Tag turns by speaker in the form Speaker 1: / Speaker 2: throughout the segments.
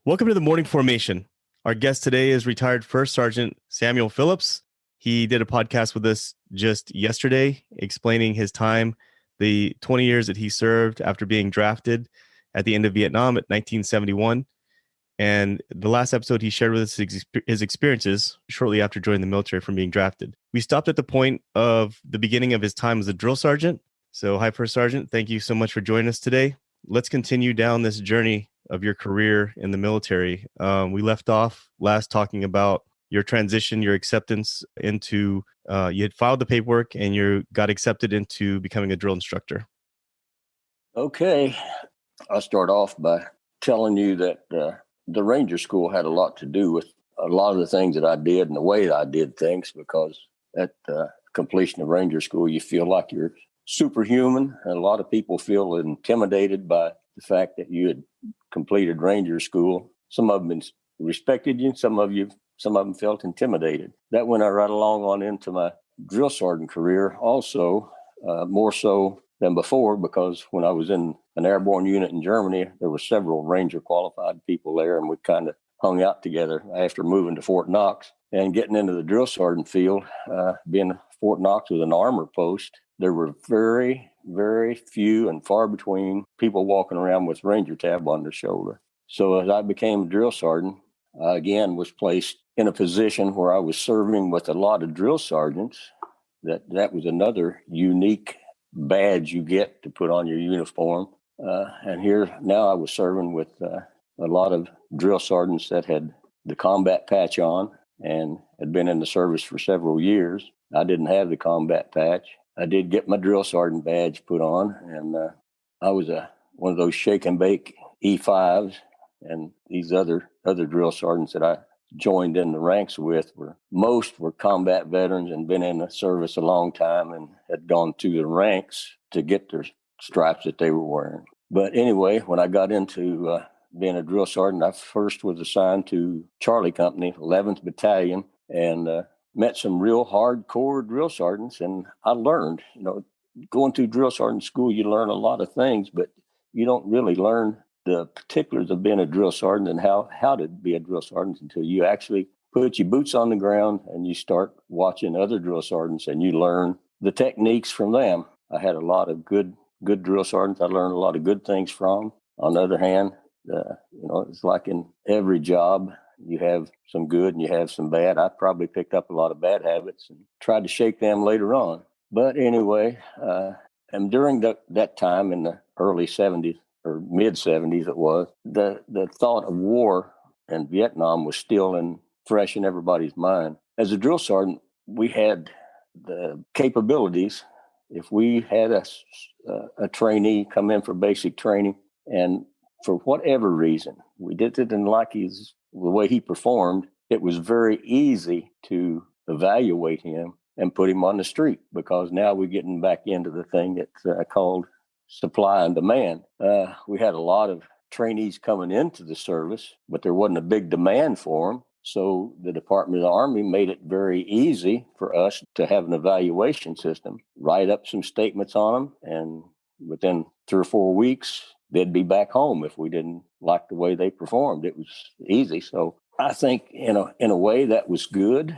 Speaker 1: Welcome to the Morning Formation. Our guest today is retired First Sergeant Samuel Phillips. He did a podcast with us just yesterday explaining his time, the 20 years that he served after being drafted at the end of Vietnam at 1971. And the last episode, he shared with us his experiences shortly after joining the military from being drafted. We stopped at the point of the beginning of his time as a drill sergeant. So, hi, First Sergeant. Thank you so much for joining us today. Let's continue down this journey of your career in the military. We left off last talking about your transition, your acceptance into, you had filed the paperwork and you got accepted into becoming a drill instructor.
Speaker 2: Okay. I'll start off by telling you that the Ranger School had a lot to do with a lot of the things that I did and the way that I did things, because at completion of Ranger School, you feel like you're superhuman. And a lot of people feel intimidated by the fact that you had completed Ranger School. Some of them respected you, some of them felt intimidated. That went right along on into my drill sergeant career also, more so than before, because when I was in an airborne unit in Germany, there were several Ranger qualified people there, and we kind of hung out together after moving to Fort Knox and getting into the drill sergeant field. Being Fort Knox was an armor post, there were very, very few and far between people walking around with Ranger tab on their shoulder. So as I became a drill sergeant, I again was placed in a position where I was serving with a lot of drill sergeants. That was another unique badge you get to put on your uniform. And here now I was serving with a lot of drill sergeants that had the combat patch on and had been in the service for several years. I didn't have the combat patch. I did get my drill sergeant badge put on, and I was one of those shake and bake E5s, and these other drill sergeants that I joined in the ranks with most were combat veterans and been in the service a long time and had gone through the ranks to get their stripes that they were wearing. But anyway, when I got into being a drill sergeant, I first was assigned to Charlie Company, 11th Battalion, and met some real hardcore drill sergeants. And I learned, going through drill sergeant school, you learn a lot of things, but you don't really learn the particulars of being a drill sergeant and how to be a drill sergeant until you actually put your boots on the ground and you start watching other drill sergeants and you learn the techniques from them. I had a lot of good drill sergeants I learned a lot of good things from. On the other hand, it's like in every job, you have some good and you have some bad. I probably picked up a lot of bad habits and tried to shake them later on. But anyway, and during that time in the early 70s, or mid 70s it was, the thought of war and Vietnam was still fresh in everybody's mind. As a drill sergeant, we had the capabilities. If we had a trainee come in for basic training, and for whatever reason, we didn't like the way he performed, it was very easy to evaluate him and put him on the street, because now we're getting back into the thing that's called supply and demand. We had a lot of trainees coming into the service, but there wasn't a big demand for them. So the Department of the Army made it very easy for us to have an evaluation system, write up some statements on them, and within 3 or 4 weeks, they'd be back home if we didn't like the way they performed. It was easy. So I think in a way that was good,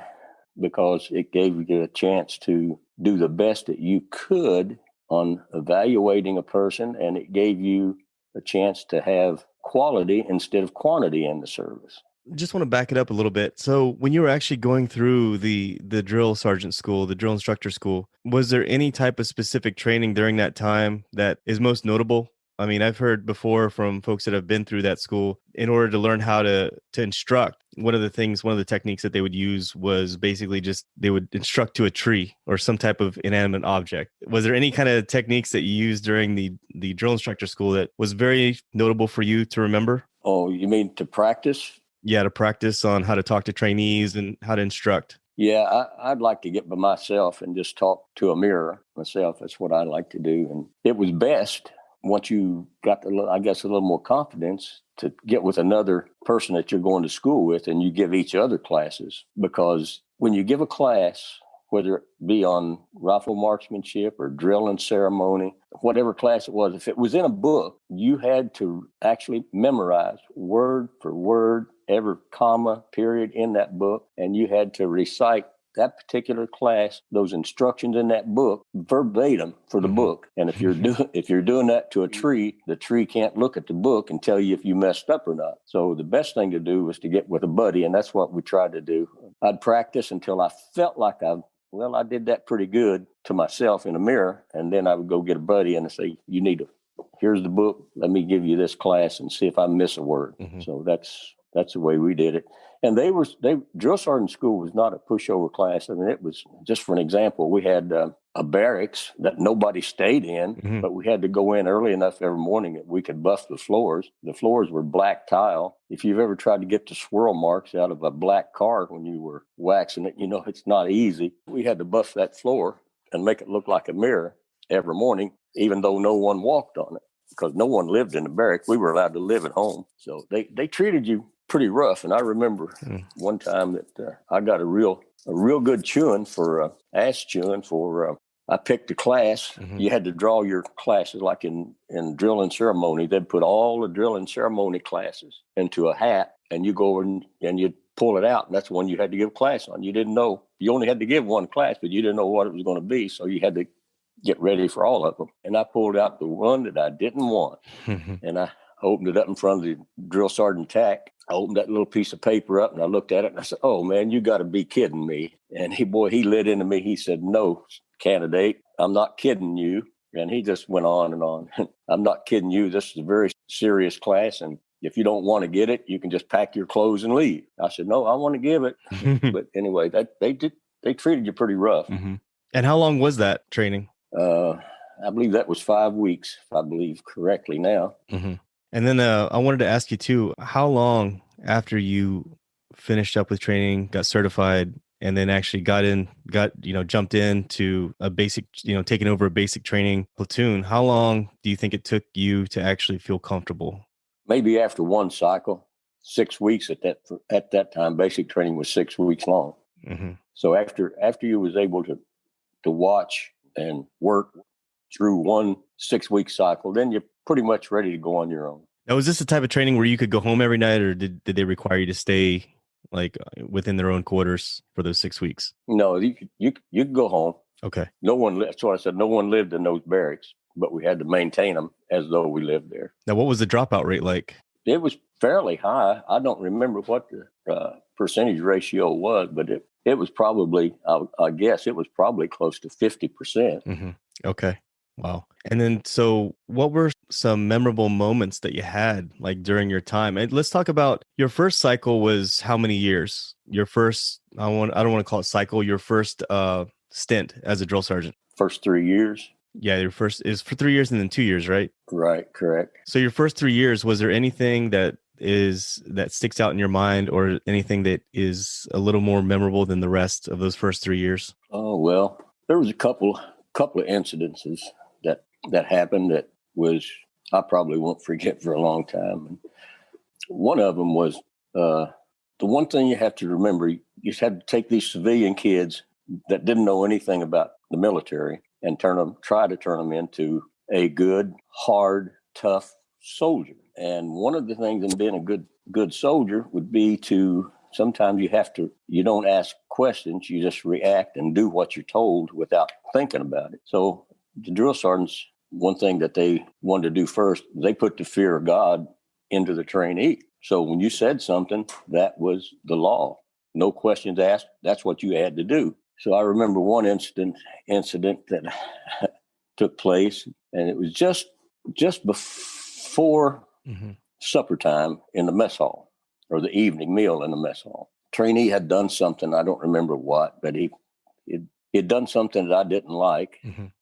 Speaker 2: because it gave you a chance to do the best that you could on evaluating a person, and it gave you a chance to have quality instead of quantity in the service.
Speaker 1: Just want to back it up a little bit. So when you were actually going through the drill sergeant school, the drill instructor school, was there any type of specific training during that time that is most notable? I mean, I've heard before from folks that have been through that school, in order to learn how to instruct, one of the techniques that they would use was basically just they would instruct to a tree or some type of inanimate object. Was there any kind of techniques that you used during the drill instructor school that was very notable for you to remember?
Speaker 2: Oh, you mean to practice?
Speaker 1: Yeah, to practice on how to talk to trainees and how to instruct.
Speaker 2: Yeah, I'd like to get by myself and just talk to a mirror myself. That's what I like to do. And it was best once you got, a little more confidence to get with another person that you're going to school with, and you give each other classes. Because when you give a class whether it be on rifle marksmanship or drill and ceremony, whatever class it was. If it was in a book, you had to actually memorize word for word, every comma, period in that book, and you had to recite that particular class, those instructions in that book, verbatim for the book. And if you're doing that to a tree, the tree can't look at the book and tell you if you messed up or not. So the best thing to do was to get with a buddy, and that's what we tried to do. I'd practice until I felt like I did that pretty good to myself in a mirror, and then I would go get a buddy and say, here's the book, let me give you this class and see if I miss a word. So that's the way we did it. And drill sergeant school was not a pushover class. I mean, it was, just for an example, we had a barracks that nobody stayed in, but we had to go in early enough every morning that we could buff the floors. The floors were black tile. If you've ever tried to get the swirl marks out of a black car when you were waxing it, it's not easy. We had to buff that floor and make it look like a mirror every morning, even though no one walked on it, because no one lived in the barracks. We were allowed to live at home. So they treated you pretty rough. And I remember one time that I got a real good chewing for ass chewing for I picked a class. You had to draw your classes like in drill and ceremony. They'd put all the drill and ceremony classes into a hat, and you go over and you'd pull it out, and that's the one you had to give class on. You didn't know, you only had to give one class, but you didn't know what it was going to be, so you had to get ready for all of them. And I pulled out the one that I didn't want, and I opened it up in front of the drill sergeant tack. I opened that little piece of paper up and I looked at it and I said, "Oh man, you got to be kidding me." And he lit into me. He said, "No, candidate, I'm not kidding you." And he just went on and on. "I'm not kidding you. This is a very serious class. And if you don't want to get it, you can just pack your clothes and leave." I said, "No, I want to give it." But anyway, they treated you pretty rough.
Speaker 1: And how long was that training?
Speaker 2: I believe that was 5 weeks, if I believe correctly now.
Speaker 1: And then I wanted to ask you too, how long after you finished up with training, got certified, and then actually jumped into a basic, taking over a basic training platoon, how long do you think it took you to actually feel comfortable?
Speaker 2: Maybe after one cycle, 6 weeks at that time. Basic training was 6 weeks long. So after you was able to watch and work through one 6 week cycle, then you're pretty much ready to go on your own.
Speaker 1: Now, was this the type of training where you could go home every night, or did they require you to stay like within their own quarters for those 6 weeks?
Speaker 2: No, you could go home. Okay. That's what I said. No one lived in those barracks, but we had to maintain them as though we lived there.
Speaker 1: Now, what was the dropout rate like?
Speaker 2: It was fairly high. I don't remember what the percentage ratio was, but it was probably, I guess it was probably close to 50%.
Speaker 1: Okay. Wow. And then, so what were some memorable moments that you had like during your time? And let's talk about your first cycle was how many years? Your first, I don't want to call it cycle, your first stint as a drill sergeant.
Speaker 2: First 3 years.
Speaker 1: Yeah, your first is for 3 years and then 2 years, right?
Speaker 2: Right, correct.
Speaker 1: So your first 3 years, was there anything that sticks out in your mind, or anything that is a little more memorable than the rest of those first 3 years?
Speaker 2: Oh, well, there was a couple of incidences that happened that was, I probably won't forget for a long time. And one of them was the one thing you have to remember, you just had to take these civilian kids that didn't know anything about the military and try to turn them into a good, hard, tough soldier. And one of the things in being a good soldier would be to, sometimes you don't ask questions, you just react and do what you're told without thinking about it. So the drill sergeants, one thing that they wanted to do first, they put the fear of God into the trainee. So when you said something, that was the law. No questions asked. That's what you had to do. So I remember one incident that took place, and it was just before supper time in the mess hall, or the evening meal in the mess hall. Trainee had done something, I don't remember what, but he'd done something that I didn't like.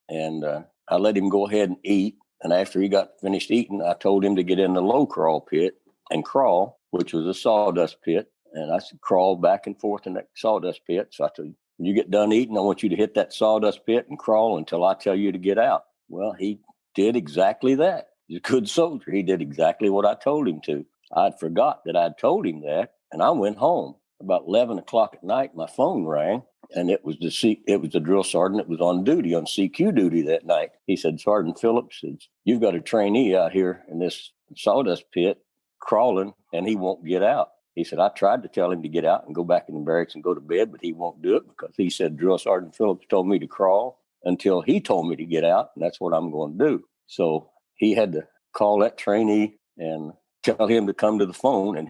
Speaker 2: And I let him go ahead and eat. And after he got finished eating, I told him to get in the low crawl pit and crawl, which was a sawdust pit. And I said, crawl back and forth in that sawdust pit. So I told him, when you get done eating, I want you to hit that sawdust pit and crawl until I tell you to get out. Well, he did exactly that. He's a good soldier. He did exactly what I told him to. I'd forgot that I'd told him that, and I went home. About 11 o'clock at night, my phone rang, and it was the drill sergeant that was on duty, on CQ duty that night. He said, Sergeant Phillips, you've got a trainee out here in this sawdust pit crawling, and he won't get out. He said, I tried to tell him to get out and go back in the barracks and go to bed, but he won't do it because he said Drill Sergeant Phillips told me to crawl until he told me to get out, and that's what I'm going to do. So he had to call that trainee and tell him to come to the phone, and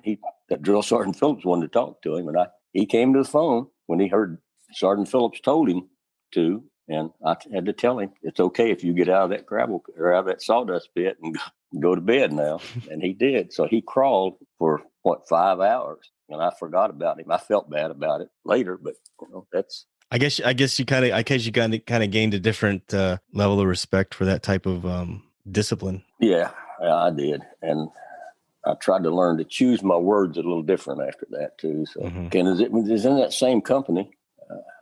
Speaker 2: that Drill Sergeant Phillips wanted to talk to him, and he came to the phone when he heard Sergeant Phillips told him to, and I had to tell him, it's okay if you get out of that gravel or out of that sawdust pit and go to bed now. And he did. So he crawled for 5 hours, and I forgot about him. I felt bad about it later, but that's.
Speaker 1: I guess you kind of gained a different level of respect for that type of discipline.
Speaker 2: Yeah, I did, and I tried to learn to choose my words a little different after that too. So, again, it was in that same company.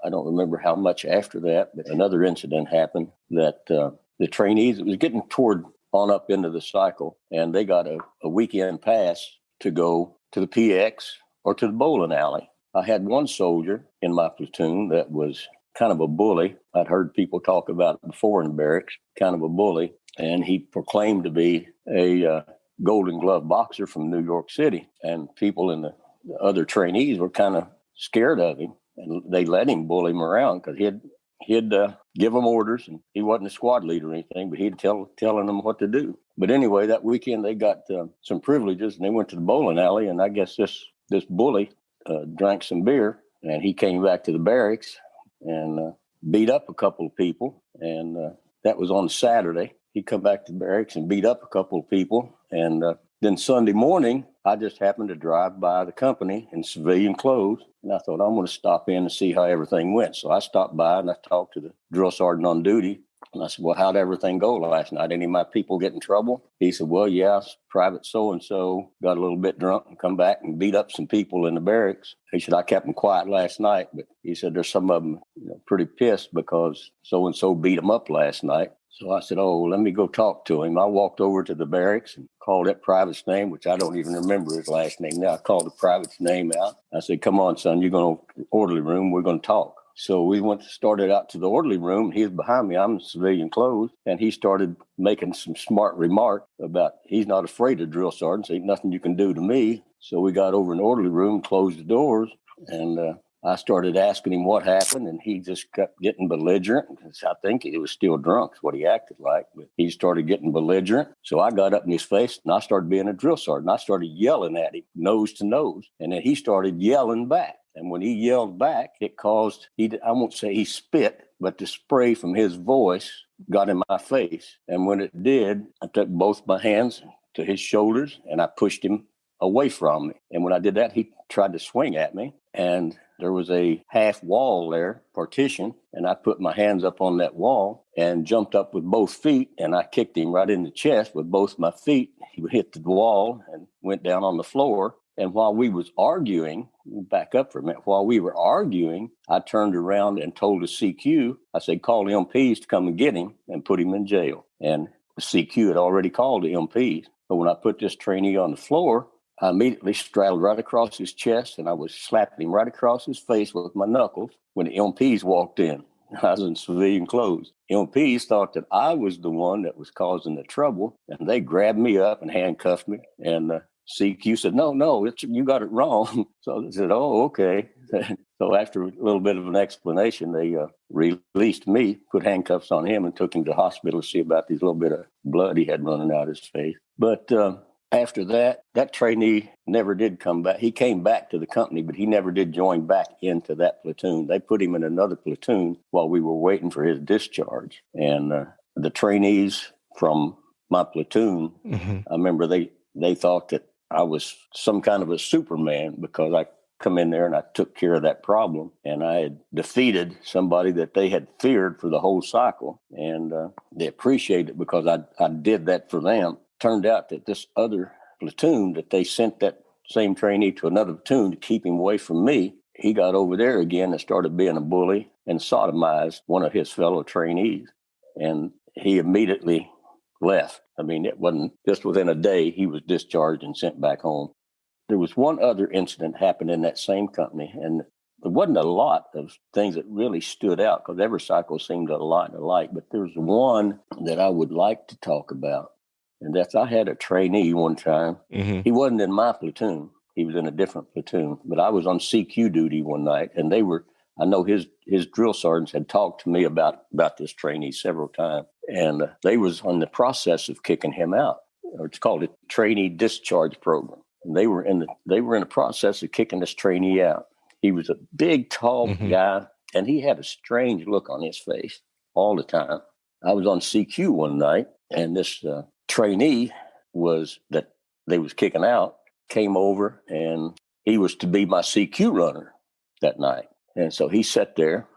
Speaker 2: I don't remember how much after that, but another incident happened that the trainees, it was getting toward on up into the cycle, and they got a weekend pass to go to the PX or to the bowling alley. I had one soldier in my platoon that was kind of a bully. I'd heard people talk about it before in barracks, kind of a bully, and he proclaimed to be a Golden Glove boxer from New York City, and people in the other trainees were kind of scared of him. And they let him bully him around because he'd give them orders, and he wasn't a squad leader or anything, but he'd telling them what to do. But anyway, that weekend they got some privileges, and they went to the bowling alley, and I guess this bully drank some beer, and he came back to the barracks and beat up a couple of people, and that was on Saturday. He come back to the barracks and beat up a couple of people, and then Sunday morning, I just happened to drive by the company in civilian clothes, and I thought, I'm going to stop in and see how everything went. So I stopped by and I talked to the drill sergeant on duty, and I said, well, how'd everything go last night? Any of my people get in trouble? He said, well, yeah, Private so-and-so got a little bit drunk and come back and beat up some people in the barracks. He said, I kept them quiet last night, but he said there's some of them pretty pissed because so-and-so beat them up last night. So I said, oh, let me go talk to him. I walked over to the barracks and called that private's name, which I don't even remember his last name now. I called the private's name out. I said, come on, son, you're going to the orderly room. We're going to talk. So we started out to the orderly room. He was behind me. I'm in civilian clothes. And he started making some smart remark about he's not afraid of drill sergeants. Ain't nothing you can do to me. So we got over in the orderly room, closed the doors, and I started asking him what happened, and he just kept getting belligerent. I think he was still drunk, is what he acted like. But he started getting belligerent. So I got up in his face, and I started being a drill sergeant. I started yelling at him, nose to nose. And then he started yelling back. And when he yelled back, it caused, I won't say he spit, but the spray from his voice got in my face. And when it did, I took both my hands to his shoulders, and I pushed him away from me. And when I did that, he tried to swing at me. And there was a half wall there, partition, and I put my hands up on that wall and jumped up with both feet, and I kicked him right in the chest with both my feet. He hit the wall and went down on the floor. And while we was arguing, back up for a minute, while we were arguing, I turned around and told the CQ, I said, call the MPs to come and get him and put him in jail. And the CQ had already called the MPs. But when I put this trainee on the floor, I immediately straddled right across his chest, and I was slapping him right across his face with my knuckles when the MPs walked in. I was in civilian clothes. MPs thought that I was the one that was causing the trouble, and they grabbed me up and handcuffed me. And CQ said, no, you got it wrong. So they said, oh, okay. So after a little bit of an explanation, they released me, put handcuffs on him, and took him to the hospital to see about this little bit of blood he had running out of his face. But after that trainee never did come back. He came back to the company, but he never did join back into that platoon. They put him in another platoon while we were waiting for his discharge. And the trainees from my platoon, I remember they thought that I was some kind of a Superman because I come in there and I took care of that problem. And I had defeated somebody that they had feared for the whole cycle. And they appreciated it because I did that for them. Turned out that this other platoon that they sent that same trainee to another platoon to keep him away from me, he got over there again and started being a bully and sodomized one of his fellow trainees. And he immediately left. I mean, it wasn't just within a day, he was discharged and sent back home. There was one other incident happened in that same company, and there wasn't a lot of things that really stood out because every cycle seemed a lot alike. But there's one that I would like to talk about, and that's I had a trainee one time.
Speaker 1: Mm-hmm.
Speaker 2: He wasn't in my platoon. He was in a different platoon, but I was on CQ duty one night, and I know his drill sergeants had talked to me about this trainee several times, and they was on the process of kicking him out. It's called a trainee discharge program. And they were in the process of kicking this trainee out. He was a big, tall
Speaker 1: Mm-hmm.
Speaker 2: guy, and he had a strange look on his face all the time. I was on CQ one night, and this trainee that they was kicking out came over, and he was to be my CQ runner that night. And so he sat there,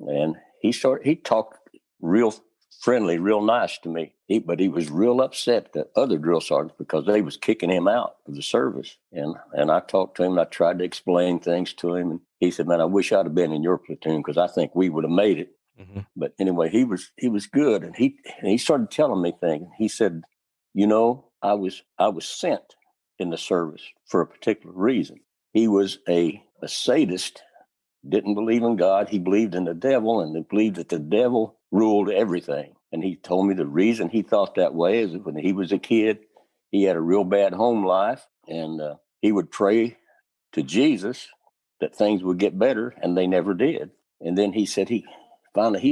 Speaker 2: and he talked real friendly, real nice to me. But he was real upset at other drill sergeants because they was kicking him out of the service. And I talked to him, and I tried to explain things to him. And he said, "Man, I wish I'd have been in your platoon because I think we would have made it."
Speaker 1: Mm-hmm.
Speaker 2: But anyway, he was good, and he started telling me things. He said, I was sent in the service for a particular reason. He was a sadist, didn't believe in God. He believed in the devil, and he believed that the devil ruled everything. And he told me the reason he thought that way is that when he was a kid, he had a real bad home life, and he would pray to Jesus that things would get better, and they never did. And then he said he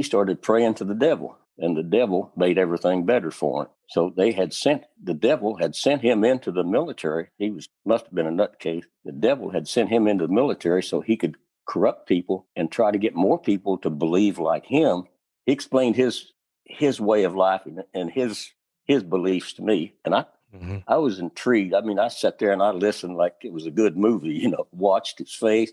Speaker 2: started praying to the devil, and the devil made everything better for him. So the devil had sent him into the military. Must have been a nutcase. The devil had sent him into the military so he could corrupt people and try to get more people to believe like him. He explained his way of life and his beliefs to me, and I was intrigued. I mean, I sat there and I listened like it was a good movie, watched his face.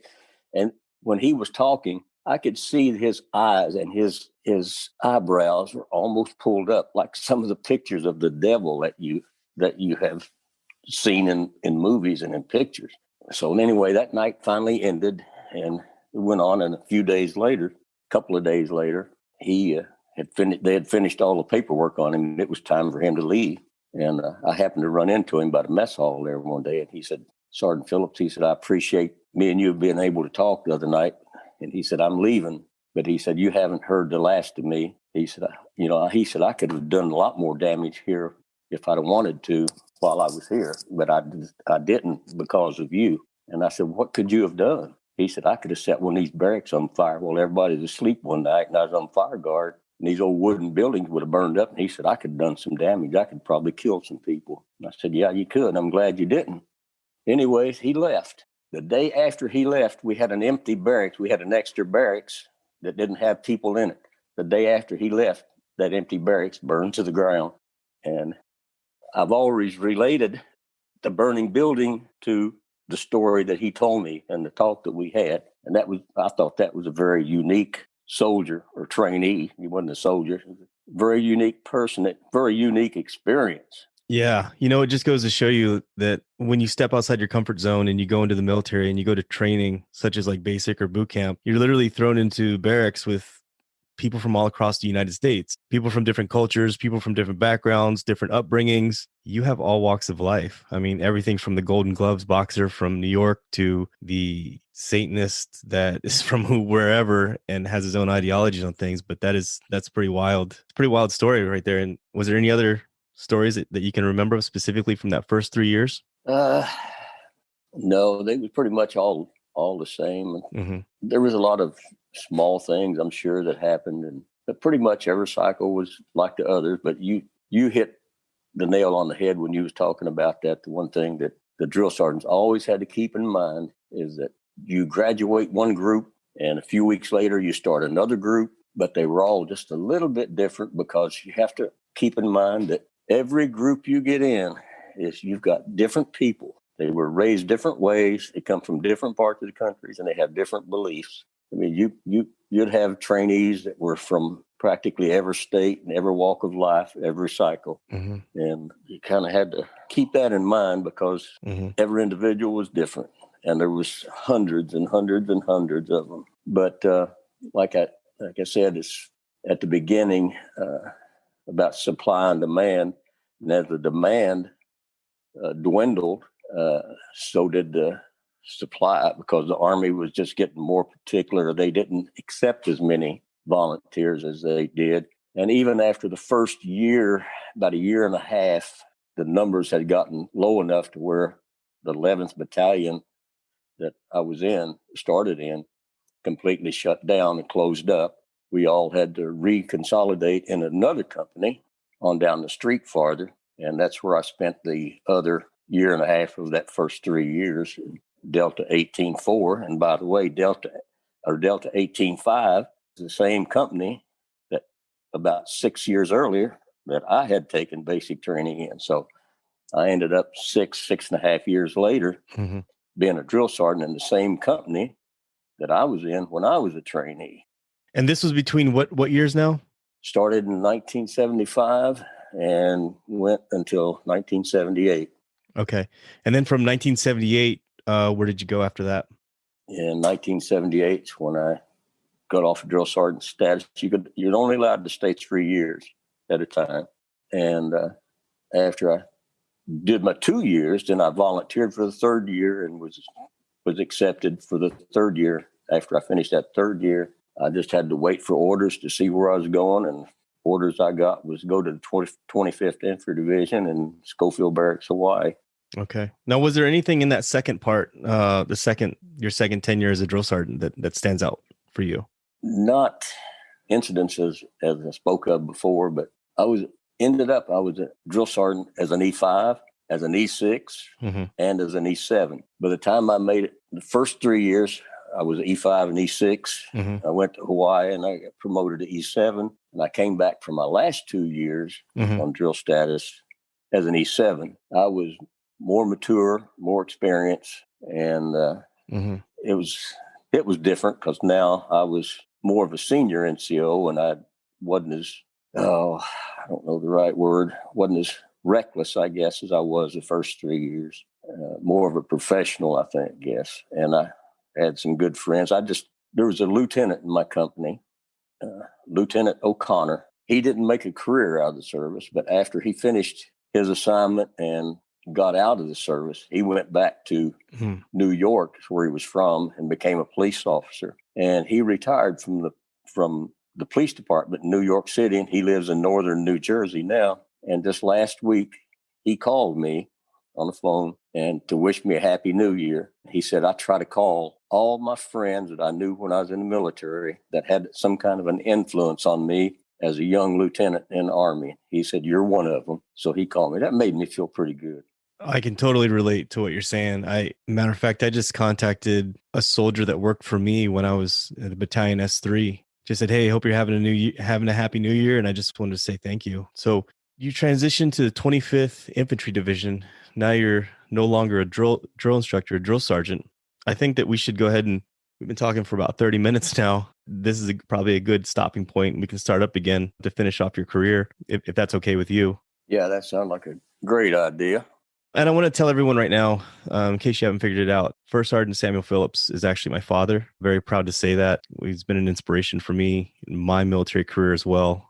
Speaker 2: And when he was talking, I could see his eyes, and his eyebrows were almost pulled up like some of the pictures of the devil that you have seen in movies and in pictures. So anyway, that night finally ended, and it went on. And a couple of days later, they had finished all the paperwork on him, and it was time for him to leave. And I happened to run into him by the mess hall there one day, and he said, "Sergeant Phillips," he said, "I appreciate me and you being able to talk the other night." And he said, "I'm leaving." But he said, "You haven't heard the last of me." He said, I could have done a lot more damage here if I'd have wanted to while I was here, but I didn't because of you. And I said, "What could you have done?" He said, "I could have set one of these barracks on fire while everybody's asleep one night, and I was on fire guard, and these old wooden buildings would have burned up." And he said, "I could have done some damage. I could probably kill some people." And I said, "Yeah, you could. I'm glad you didn't." Anyways, he left. The day after he left, we had an empty barracks. We had an extra barracks that didn't have people in it. The day after he left, that empty barracks burned to the ground. And I've always related the burning building to the story that he told me and the talk that we had. And I thought that was a very unique soldier or trainee. He wasn't a soldier. He was a very unique person, a very unique experience.
Speaker 1: Yeah. It just goes to show you that when you step outside your comfort zone and you go into the military and you go to training, such as like basic or boot camp, you're literally thrown into barracks with people from all across the United States, people from different cultures, people from different backgrounds, different upbringings. You have all walks of life. I mean, everything from the Golden Gloves boxer from New York to the Satanist that is from wherever and has his own ideologies on things. But that's pretty wild. It's a pretty wild story right there. And was there any other stories that you can remember specifically from that first 3 years?
Speaker 2: No, they were pretty much all the same.
Speaker 1: Mm-hmm.
Speaker 2: There was a lot of small things, I'm sure, that happened, but pretty much every cycle was like the others. But you hit the nail on the head when you was talking about that. The one thing that the drill sergeants always had to keep in mind is that you graduate one group, and a few weeks later you start another group, but they were all just a little bit different because you have to keep in mind that every group you get in is you've got different people. They were raised different ways. They come from different parts of the countries, and they have different beliefs. I mean, you'd have trainees that were from practically every state and every walk of life, every cycle.
Speaker 1: Mm-hmm.
Speaker 2: And you kind of had to keep that in mind because every individual was different. And there was hundreds and hundreds and hundreds of them. But like I said, it's at the beginning about supply and demand. And as the demand dwindled, so did the supply because the Army was just getting more particular. They didn't accept as many volunteers as they did. And even after the first year, about a year and a half, the numbers had gotten low enough to where the 11th Battalion that I was in, started in, completely shut down and closed up. We all had to reconsolidate in another company on down the street farther. And that's where I spent the other year and a half of that first 3 years, Delta 18-4. And by the way, Delta 18-5 is the same company that about 6 years earlier that I had taken basic training in. So I ended up 6.5 years later being a drill sergeant in the same company that I was in when I was a trainee.
Speaker 1: And this was between what years now?
Speaker 2: Started in 1975 and went until 1978.
Speaker 1: Okay. And then from 1978, where did you go after that?
Speaker 2: In 1978, when I got off of drill sergeant status, you're only allowed to stay 3 years at a time. And after I did my 2 years, then I volunteered for the third year and was accepted for the third year. After I finished that third year, I just had to wait for orders to see where I was going. And orders I got was go to the 25th Infantry Division in Schofield Barracks, Hawaii.
Speaker 1: Okay. Now, was there anything in that second part, your second tenure as a drill sergeant that stands out for you?
Speaker 2: Not incidents as I spoke of before, but I was a drill sergeant as an E5, as an E6, and as an E7. By the time I made it, the first 3 years, I was E5 and E6. I went to Hawaii and I got promoted to E7. And I came back for my last 2 years on drill status as an E7. I was more mature, more experienced, and it was different because now I was more of a senior NCO and I wasn't as, I don't know the right word, wasn't as reckless, I guess, as I was the first 3 years. More of a professional, I think, guess. And I had some good friends. There was a lieutenant in my company, Lieutenant O'Connor. He didn't make a career out of the service, but after he finished his assignment and got out of the service, he went back to New York, where he was from, and became a police officer. And he retired from the police department in New York City, and he lives in northern New Jersey now. And just last week, he called me on the phone and to wish me a happy new year. He said, I try to call all my friends that I knew when I was in the military that had some kind of an influence on me as a young lieutenant in the Army. He said, you're one of them. So he called me. That made me feel pretty good.
Speaker 1: I can totally relate to what you're saying. Matter of fact, I just contacted a soldier that worked for me when I was at the battalion S3. Just said, hey, hope you're having a happy new year. And I just wanted to say thank you. So you transitioned to the 25th Infantry Division. Now you're no longer a drill instructor, a drill sergeant. I think that we should go ahead and we've been talking for about 30 minutes now. This is probably a good stopping point. We can start up again to finish off your career, if that's okay with you.
Speaker 2: Yeah, that sounds like a great idea.
Speaker 1: And I want to tell everyone right now, in case you haven't figured it out, First Sergeant Samuel Phillips is actually my father. Very proud to say that. He's been an inspiration for me in my military career as well.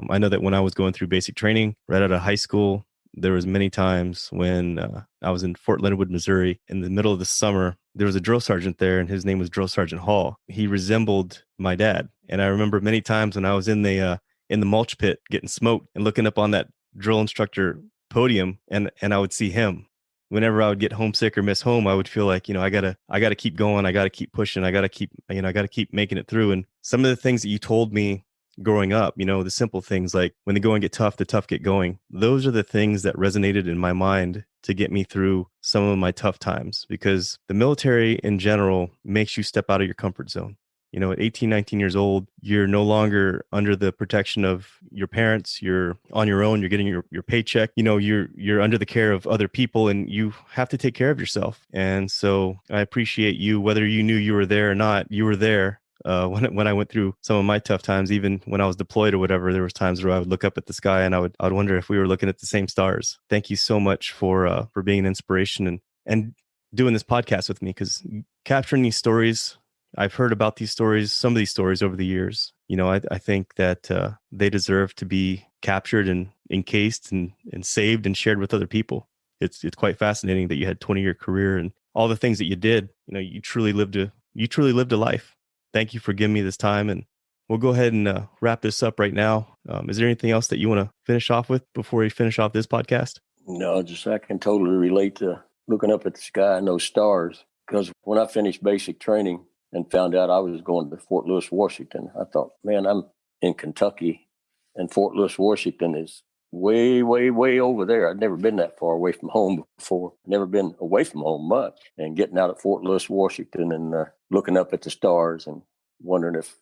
Speaker 1: I know that when I was going through basic training right out of high school, there was many times when I was in Fort Leonard Wood, Missouri, in the middle of the summer. There was a drill sergeant there, and his name was Drill Sergeant Hall. He resembled my dad, and I remember many times when I was in the mulch pit getting smoked and looking up on that drill instructor podium, and I would see him. Whenever I would get homesick or miss home, I would feel like, I gotta keep going, I gotta keep pushing, I gotta keep making it through. And some of the things that you told me growing up, the simple things like when the going get tough, the tough get going. Those are the things that resonated in my mind to get me through some of my tough times, because the military in general makes you step out of your comfort zone. At 18, 19 years old, you're no longer under the protection of your parents. You're on your own. You're getting your paycheck. You're under the care of other people, and you have to take care of yourself. And so I appreciate you, whether you knew you were there or not, you were there. When I went through some of my tough times, even when I was deployed or whatever, there was times where I would look up at the sky and I would wonder if we were looking at the same stars. Thank you so much for being an inspiration and doing this podcast with me, because capturing these stories, I've heard about these stories, some of these stories over the years. I think that they deserve to be captured and encased and saved and shared with other people. It's quite fascinating that you had a 20-year career and all the things that you did. You truly lived a life. Thank you for giving me this time, and we'll go ahead and wrap this up right now. Is there anything else that you want to finish off with before we finish off this podcast?
Speaker 2: No, just I can totally relate to looking up at the sky and those stars. Because when I finished basic training and found out I was going to Fort Lewis, Washington, I thought, man, I'm in Kentucky, and Fort Lewis, Washington is way, way, way over there. I'd never been that far away from home before. Never been away from home much. And getting out at Fort Lewis, Washington, and looking up at the stars and wondering if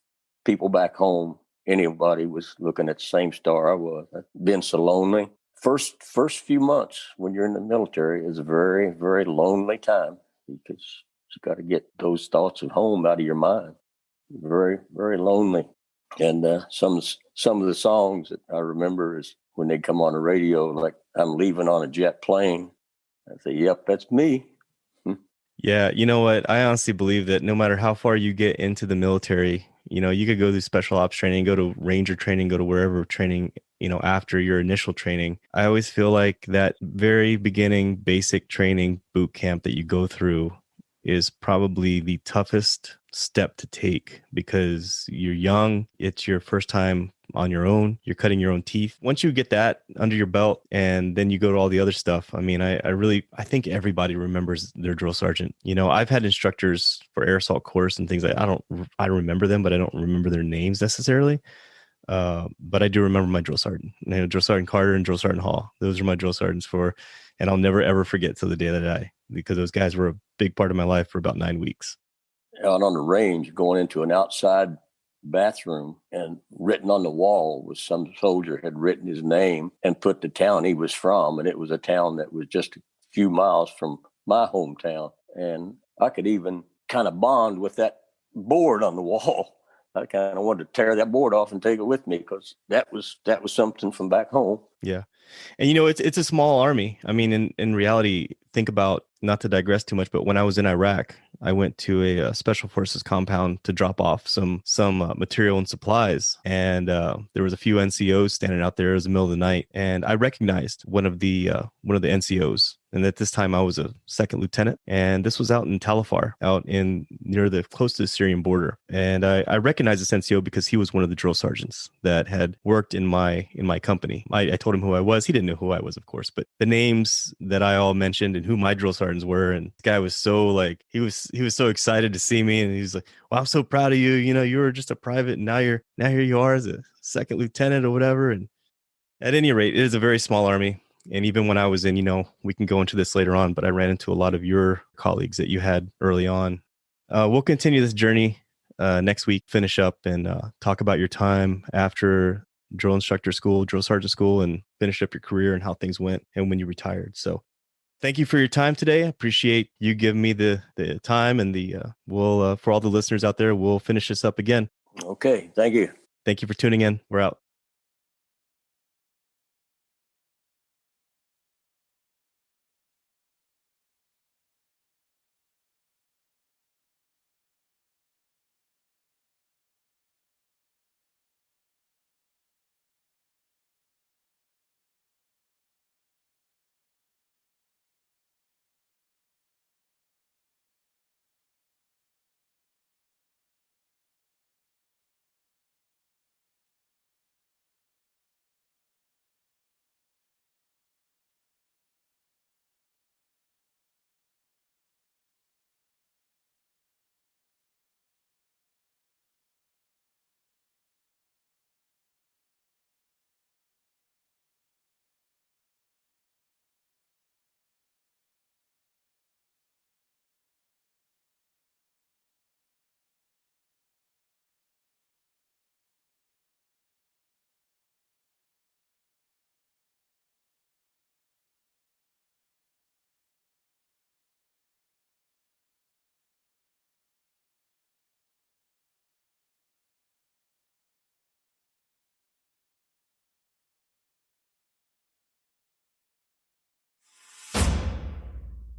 Speaker 2: people back home, anybody was looking at the same star I was. I'd been so lonely. First few months when you're in the military is a very, very lonely time, because you got to get those thoughts of home out of your mind. Very, very lonely. And some of the songs that I remember is when they come on the radio, like I'm leaving on a jet plane. I say, yep, that's me.
Speaker 1: Yeah, you know what? I honestly believe that no matter how far you get into the military, you could go through special ops training, go to ranger training, go to wherever training, after your initial training. I always feel like that very beginning basic training boot camp that you go through is probably the toughest step to take, because you're young. It's your first time on your own. You're cutting your own teeth. Once you get that under your belt, and then you go to all the other stuff. I mean, I think everybody remembers their drill sergeant. I've had instructors for air assault course and things like I remember them, but I don't remember their names necessarily. But I do remember my drill sergeant. Drill Sergeant Carter and Drill Sergeant Hall. Those are my drill sergeants and I'll never ever forget till the day that I die, because those guys were a big part of my life for about 9 weeks.
Speaker 2: Out on the range, going into an outside bathroom, and written on the wall was some soldier had written his name and put the town he was from, and it was a town that was just a few miles from my hometown. And I could even kind of bond with that board on the wall. I kind of wanted to tear that board off and take it with me, because that was something from back home.
Speaker 1: Yeah. And it's a small army. I mean, in reality, think about, not to digress too much, but when I was in Iraq, I went to a special forces compound to drop off some material and supplies, and there was a few NCOs standing out there. It was the middle of the night, and I recognized one of the NCOs. And at this time, I was a second lieutenant, and this was out in Talafar, out near the close to the Syrian border. And I recognized this NCO because he was one of the drill sergeants that had worked in my company. I told him who I was. He didn't know who I was, of course, but the names that I all mentioned and who my drill sergeants were. And this guy was so he was so excited to see me, and he was like, "Well, I'm so proud of you. You were just a private, and now here you are as a second lieutenant or whatever." And at any rate, it is a very small army. And even when I was in, we can go into this later on, but I ran into a lot of your colleagues that you had early on. We'll continue this journey next week, finish up and talk about your time after drill instructor school, drill sergeant school, and finish up your career and how things went and when you retired. So thank you for your time today. I appreciate you giving me the time, and we'll for all the listeners out there, we'll finish this up again.
Speaker 2: Okay. Thank you.
Speaker 1: Thank you for tuning in. We're out.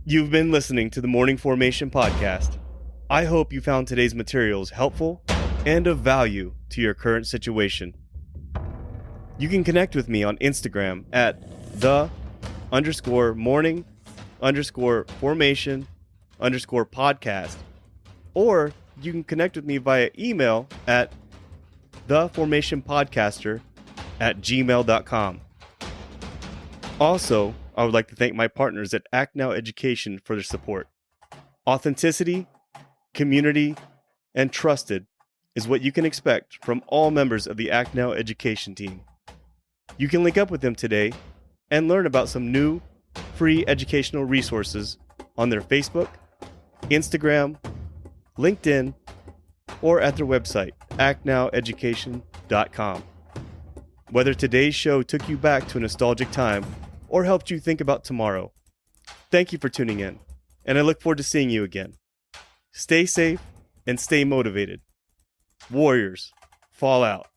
Speaker 1: You've been listening to the Morning Formation Podcast. I hope you found today's materials helpful and of value to your current situation. You can connect with me on Instagram at _morning_formation_. _podcast. Or you can connect with me via email at theformationpodcaster@gmail.com. Also, I would like to thank my partners at Act Now Education for their support. Authenticity, community, and trusted is what you can expect from all members of the Act Now Education team. You can link up with them today and learn about some new, free educational resources on their Facebook, Instagram, LinkedIn, or at their website, actnoweducation.com. Whether today's show took you back to a nostalgic time or helped you think about tomorrow, thank you for tuning in, and I look forward to seeing you again. Stay safe and stay motivated. Warriors, fall out.